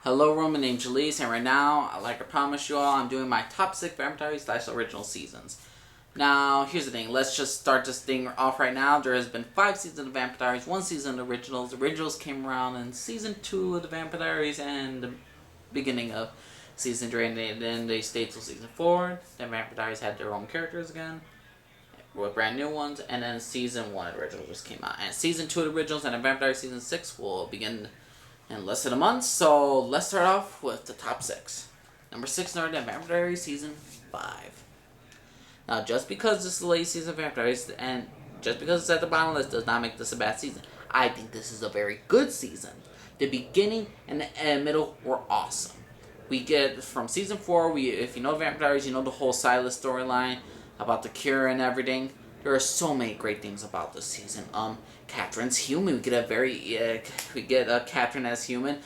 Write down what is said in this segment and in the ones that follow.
Hello, everyone. My name's Jalise, and right now, like I promised you all, I'm doing my top 6 Vampire Diaries / original seasons. Now, here's the thing. Let's just start this thing off right now. There has been 5 seasons of Vampire Diaries, 1 season of originals. Originals came around in season 2 of the Vampire Diaries and the beginning of season 3, and then they stayed till season 4. Then Vampire Diaries had their own characters again, with brand new ones, and then season 1 of the originals just came out. And season 2 of the originals and the Vampire Diaries season 6 will begin in less than a month, so let's start off with the top 6. Number 6, the Vampire Diaries Season 5. Now, just because this is the latest season of Vampire Diaries, and just because it's at the bottom of the list, does not make this a bad season. I think this is a very good season. The beginning and the middle were awesome. We get, from Season 4, if you know Vampire Diaries, you know the whole Silas storyline, about the cure and everything. There are so many great things about this season. Catherine's human. We get a Catherine as human,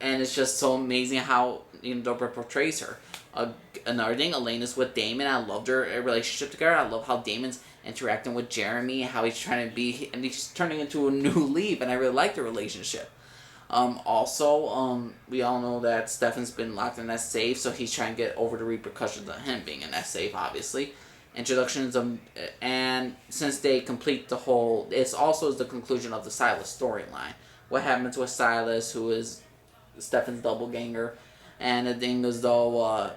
and it's just so amazing how Dobra portrays her. Another thing, Elena's with Damon. I loved their relationship together. I love how Damon's interacting with Jeremy, how he's trying to be, and he's turning into a new leaf, and I really like the relationship. We all know that Stefan's been locked in that safe, so he's trying to get over the repercussions of him being in that safe, obviously. Introductions of, and since they complete the whole, it's also the conclusion of the Silas storyline. What happens with Silas, who is Stefan's doppelganger, and the thing is though,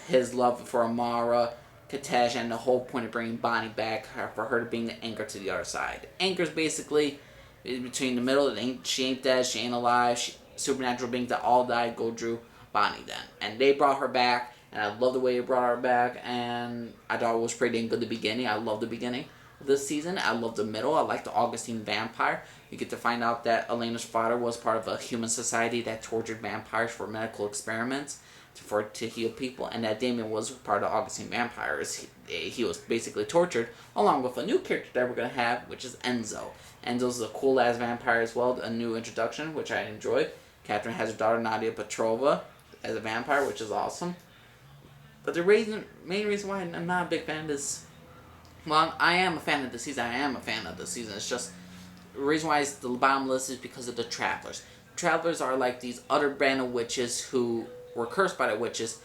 his love for Amara, Katesh, and the whole point of bringing Bonnie back for her to being the anchor to the other side. Anchor's basically between the middle. She ain't dead, she ain't alive. Supernatural beings that all died go drew Bonnie then, and they brought her back. And I love the way they brought her back, and I thought it was pretty good at the beginning. I love the beginning of this season. I love the middle. I like the Augustine vampire. You get to find out that Elena's father was part of a human society that tortured vampires for medical experiments to heal people, and that Damon was part of Augustine vampires. He was basically tortured, along with a new character that we're going to have, which is Enzo. Enzo's a cool-ass vampire as well, a new introduction, which I enjoyed. Catherine has her daughter Nadia Petrova as a vampire, which is awesome. But the main reason why I'm not a big fan of this, well, I am a fan of the season. It's just, the reason why it's the bottom list is because of the Travelers. Travelers are like these other brand of witches who were cursed by the witches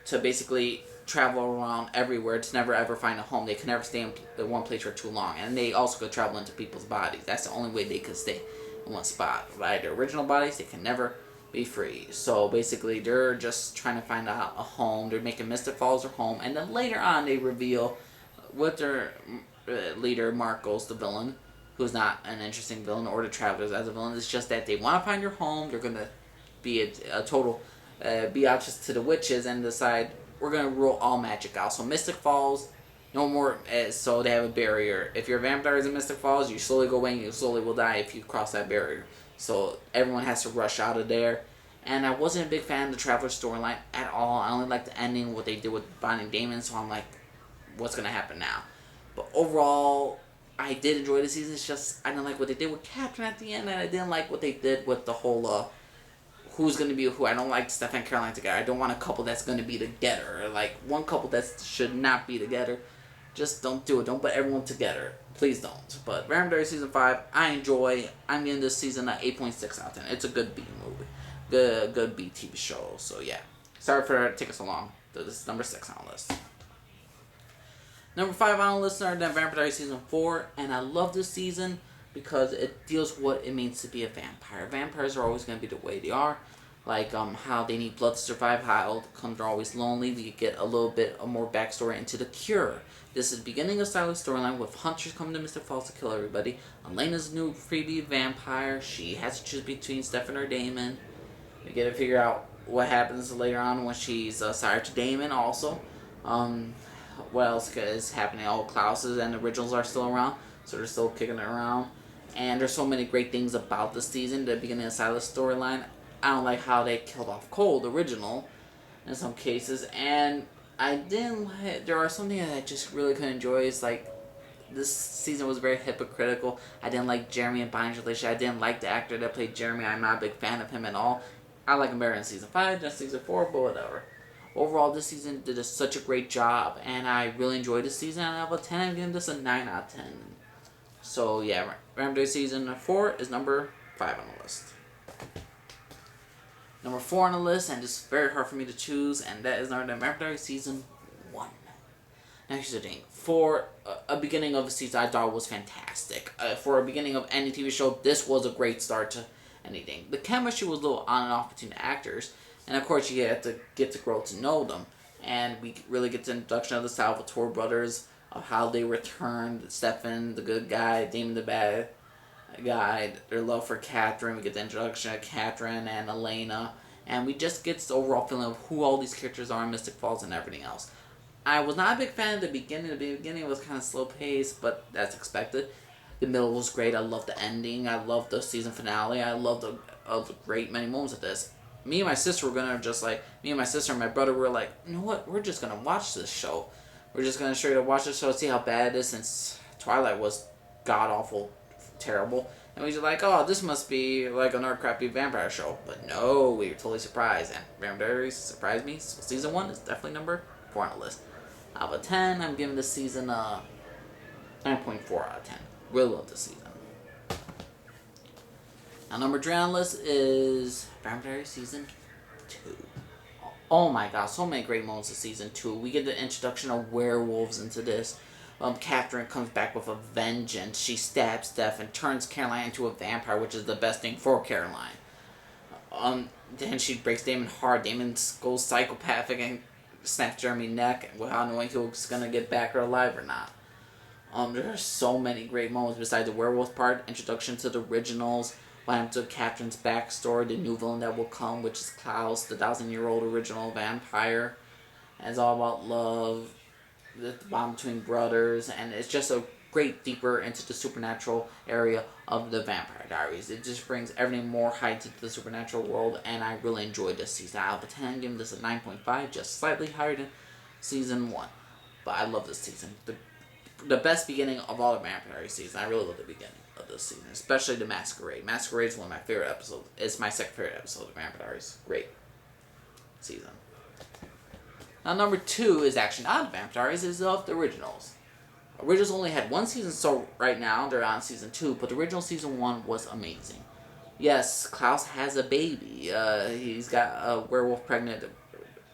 to basically travel around everywhere to never ever find a home. They can never stay in one place for too long. And they also could travel into people's bodies. That's the only way they could stay in one spot. Right? Their original bodies, they can never be free. So basically they're just trying to find out a home. They're making Mystic Falls their home, and then later on they reveal with their leader Marcos, the villain, who's not an interesting villain, or the Travelers as a villain. It's just that they want to find your home. They're gonna be a total be out just to the witches and decide we're gonna rule all magic out. So Mystic Falls, no more. So they have a barrier. If you're vampires in Mystic Falls, you slowly go away and you slowly will die if you cross that barrier. So everyone has to rush out of there. And I wasn't a big fan of the Traveler storyline at all. I only liked the ending, what they did with Bonnie and Damon, so I'm like, what's going to happen now? But overall, I did enjoy the season. It's just, I didn't like what they did with Catherine at the end, and I didn't like what they did with the whole, who's going to be who. I don't like Steph and Caroline together. I don't want a couple that's going to be together. Like, one couple that should not be together. Just don't do it. Don't put everyone together. Please don't. But Vampire Diaries Season 5, I enjoy. I'm giving this season an 8.6 out of 10. It's a good B movie. Good B TV show. So, yeah. Sorry for taking so long. This is number 6 on the list. Number 5 on the list are Vampire Diaries Season 4. And I love this season because it deals with what it means to be a vampire. Vampires are always going to be the way they are. Like how they need blood to survive, how they're always lonely. We get a little bit of more backstory into the cure. This is the beginning of Silas' storyline with hunters coming to Mystic Falls to kill everybody. Elena's new freebie vampire. She has to choose between Stefan or Damon. We get to figure out what happens later on when she's sire to Damon also. What else is happening? All Klaus's and the originals are still around, so they're still kicking it around. And there's so many great things about this season, the beginning of Silas' storyline. I don't like how they killed off Cole, the original, in some cases. And I didn't like, there are something that I just really couldn't enjoy. It's like, this season was very hypocritical. I didn't like Jeremy and Bonnie's relationship. I didn't like the actor that played Jeremy. I'm not a big fan of him at all. I like him better in Season 5 than Season 4, but whatever. Overall, this season did such a great job, and I really enjoyed this season. Out of a 10, I'm giving this a 9 out of 10. So, yeah, Vampire Diaries Season 4 is number 5 on the list. Number 4 on the list, and it's very hard for me to choose, and that is our Vampire Diaries Season 1. Now here's the thing. For a beginning of the season, I thought it was fantastic. For a beginning of any TV show, this was a great start to anything. The chemistry was a little on and off between the actors, and of course you had to get to grow to know them. And we really get the introduction of the Salvatore brothers, of how they returned, Stefan, the good guy, Damon, the bad guy, their love for Catherine. We get the introduction of Catherine and Elena, and we just get the overall feeling of who all these characters are in Mystic Falls and everything else. I was not a big fan of the beginning. The beginning was kind of slow paced, but that's expected. The middle was great. I loved the ending. I loved the season finale. I loved the great many moments of this. Me and my sister were gonna me and my sister and my brother were like, you know what? We're just gonna watch this show. We're just gonna straight up watch this show, see how bad it is, since Twilight was god awful, terrible. And we were like, oh, this must be like another crappy vampire show. But no, we were totally surprised. And Vampire Diaries surprised me. So season 1 is definitely number 4 on the list. Out of 10, I'm giving this season 9.4 out of 10. Really love this season. Now, number 3 on the list is Vampire Diaries Season 2. Oh my god, so many great moments of Season 2. We get the introduction of werewolves into this. Catherine comes back with a vengeance. She stabs Steph and turns Caroline into a vampire, which is the best thing for Caroline. Then she breaks Damon's heart. Damon goes psychopathic and snaps Jeremy's neck without knowing he was gonna get back alive or not. There are so many great moments besides the werewolf part. Introduction to the originals, what happened to Catherine's backstory, the new villain that will come, which is Klaus, the 1,000-year-old original vampire. And it's all about love, the bond between brothers, and it's just a great deeper into the supernatural area of the Vampire Diaries. It just brings everything more heights into the supernatural world, and I really enjoyed this season. Out of 10, giving this a 9.5, just slightly higher than season 1. But I love this season. The best beginning of all the Vampire Diaries season. I really love the beginning of this season, especially the Masquerade. Masquerade is one of my favorite episodes. It's my second favorite episode of Vampire Diaries. Great season. Now, number 2 is actually not the Vampire Diaries, is of the originals. Originals only had 1 season, so right now they're on season 2, but the original season 1 was amazing. Yes, Klaus has a baby. He's got a werewolf pregnant,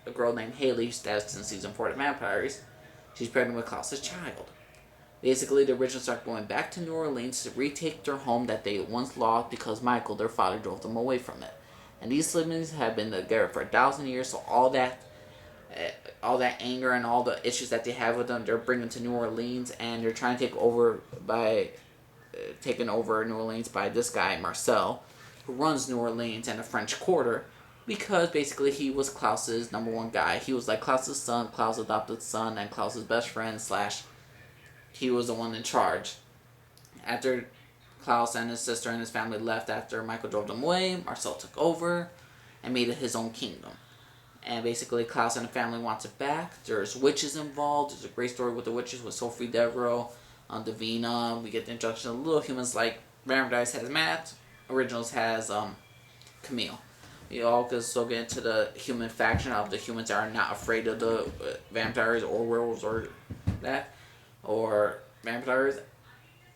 a girl named Haley, that's in season 4 of the Vampire Diaries. She's pregnant with Klaus's child. Basically, the originals start going back to New Orleans to retake their home that they once lost because Michael, their father, drove them away from it. And these siblings have been together for 1,000 years, so all that anger and all the issues that they have with them, they're bringing to New Orleans, and they're trying to take over taken over New Orleans by this guy, Marcel, who runs New Orleans and the French Quarter, because basically he was Klaus's #1 guy. He was like Klaus's son, Klaus' adopted son, and Klaus's best friend / he was the one in charge. After Klaus and his sister and his family left after Michael drove them away, Marcel took over and made it his own kingdom. And basically, Klaus and the family wants it back. There's witches involved. There's a great story with the witches with Sophie Devereaux, Davina. We get the introduction of little humans like Vampire Diaries has Matt. Originals has Camille. We all get into the human faction of the humans that are not afraid of the vampires or werewolves or that, or vampires.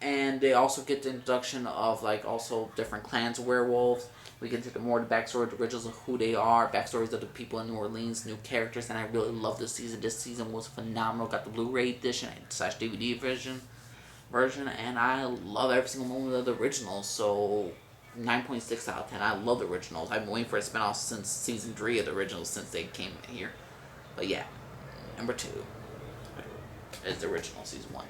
And they also get the introduction of also different clans of werewolves. We get into more of the backstory of the originals of who they are, backstories of the people in New Orleans, new characters, and I really love this season. This season was phenomenal. Got the Blu-ray edition / DVD version, and I love every single moment of the originals. So 9.6 out of 10. I love the originals. I've been waiting for a spinoff since season 3 of the originals since they came here. But yeah, number 2 is the original season 1.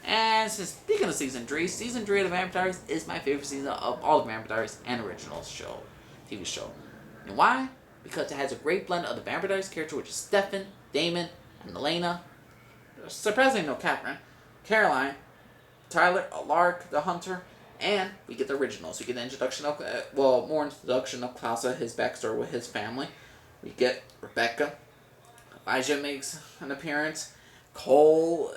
And speaking of season 3 of the Vampire Diaries is my favorite season of all the Vampire Diaries and originals TV show. And why? Because it has a great blend of the Vampire Diaries character, which is Stefan, Damon, and Elena. Surprisingly, no Catherine, Caroline, Tyler, Lark, the Hunter, and we get the originals. We get the introduction of, more introduction of Klaus, his backstory with his family. We get Rebecca. Elijah makes an appearance. Cole,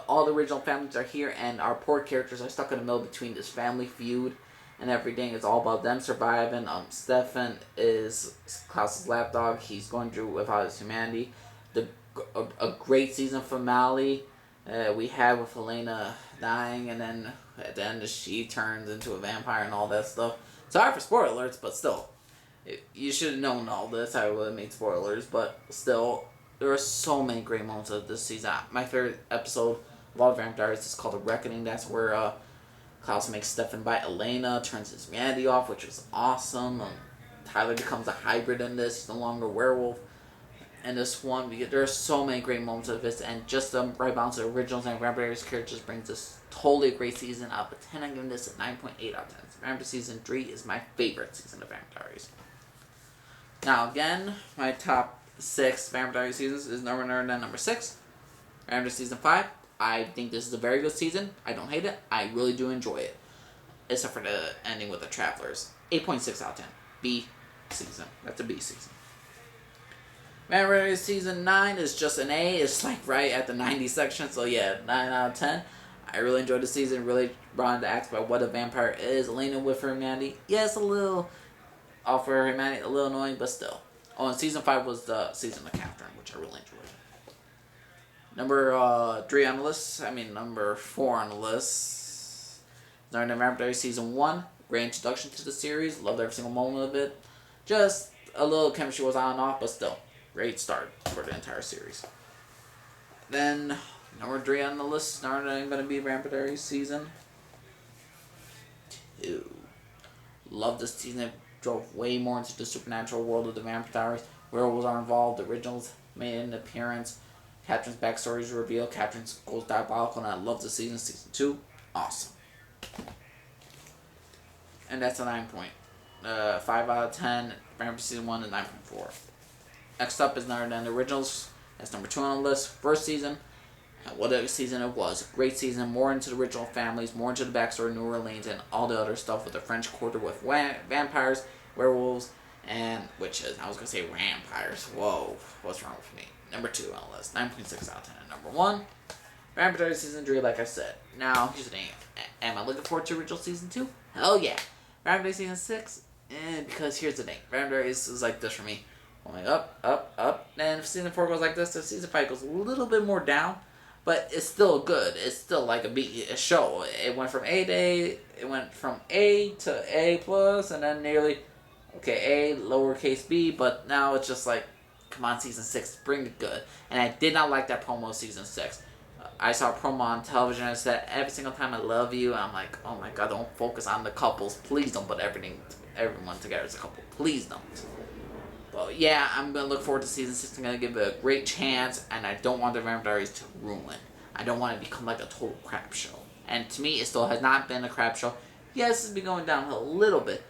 all the original families are here, and our poor characters are stuck in the middle between this family feud and everything. It's all about them surviving. Stefan is Klaus's lapdog. He's going through without his humanity. A great season finale we had with Elena dying, and then at the end she turns into a vampire and all that stuff. Sorry for spoiler alerts, but still. you should have known all this. I would have made spoilers, but still, there are so many great moments of this season. My favorite episode of all Vampire Diaries is called The Reckoning. That's where Klaus makes Stefan bite Elena, turns his humanity off, which was awesome. Tyler becomes a hybrid in this. He's no longer a werewolf. And this one, there are so many great moments of this, and just the right balance of the originals and Vampire Diaries characters brings this totally a great season. Out of 10, I'm giving this a 9.8 out of 10. Vampire Season 3 is my favorite season of Vampire Diaries. Now, again, my top 6 Vampire Diaries seasons is number 6. Vampire Season 5. I think this is a very good season. I don't hate it. I really do enjoy it. Except for the ending with the Travelers. 8.6 out of 10. B season. That's a B season. Vampire Diaries Season 9 is just an A. It's like right at the 90 section. So yeah, 9 out of 10. I really enjoyed the season. Really brought into act about what a vampire is. Elena with her humanity. Yes, a little off her humanity. A little annoying, but still. Oh, and Season 5 was the season of Catherine, which I really enjoyed. Number 3 on the list. Number 4 on the list. Vampire Diaries Season 1. Great introduction to the series. Loved every single moment of it. Just a little chemistry was on and off, but still. Great start for the entire series. Then, number 3 on the list is going to be Vampire Diaries Season 2. Love this season. It drove way more into the supernatural world of the Vampire Diaries. Werewolves are involved. The originals made an appearance. Catherine's backstory is revealed. Catherine goes diabolical, and I love the season. Season 2, awesome. And that's a 9.5 out of 10. Vampire Season 1 is 9.4. Next up is None Than the Originals. That's number 2 on the list. First season. And what a season it was. Great season. More into the original families. More into the backstory of New Orleans and all the other stuff with the French Quarter with vampires, werewolves, and witches. I was going to say vampires. Whoa. What's wrong with me? Number 2 on the list. 9.6 out of 10. And number 1. Vampire Diaries Season 3, like I said. Now, here's the thing. Am I looking forward to original Season 2? Hell yeah. Vampire Diaries Season 6? Because here's the thing. Vampire Diaries is like this for me. Going up, up, up. And if Season 4 goes like this, then Season 5 goes a little bit more down. But it's still good. It's still like a show. It went from A to A. It went from A to A plus, and then nearly, A, lowercase b. But now it's just like, come on, Season 6, bring it good. And I did not like that promo of Season 6. I saw a promo on television and it said, every single time I love you. And I'm like, oh my god, don't focus on the couples. Please don't put everyone together as a couple. Please don't. Well, yeah, I'm going to look forward to Season 6. I'm going to give it a great chance, and I don't want the Vampire Diaries to ruin. I don't want it to become like a total crap show. And to me, it still has not been a crap show. Yes, it's been going downhill a little bit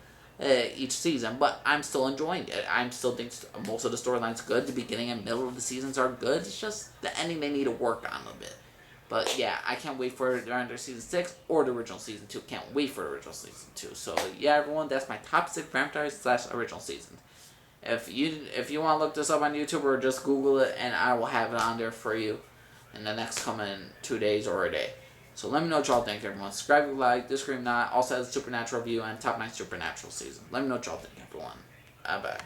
each season, but I'm still enjoying it. I still think most of the storyline's good. The beginning and middle of the seasons are good. It's just the ending they need to work on a bit. But yeah, I can't wait for either Season 6 or the original Season 2. Can't wait for the original Season 2. So yeah, everyone, that's my top 6 Vampire Diaries / original seasons. If you want to look this up on YouTube or just Google it, and I will have it on there for you in the next coming 2 days or a day. So let me know what y'all think, everyone. Subscribe, like, disagree, not. Also has a Supernatural review and top 9 Supernatural season. Let me know what y'all think, everyone. Bye-bye.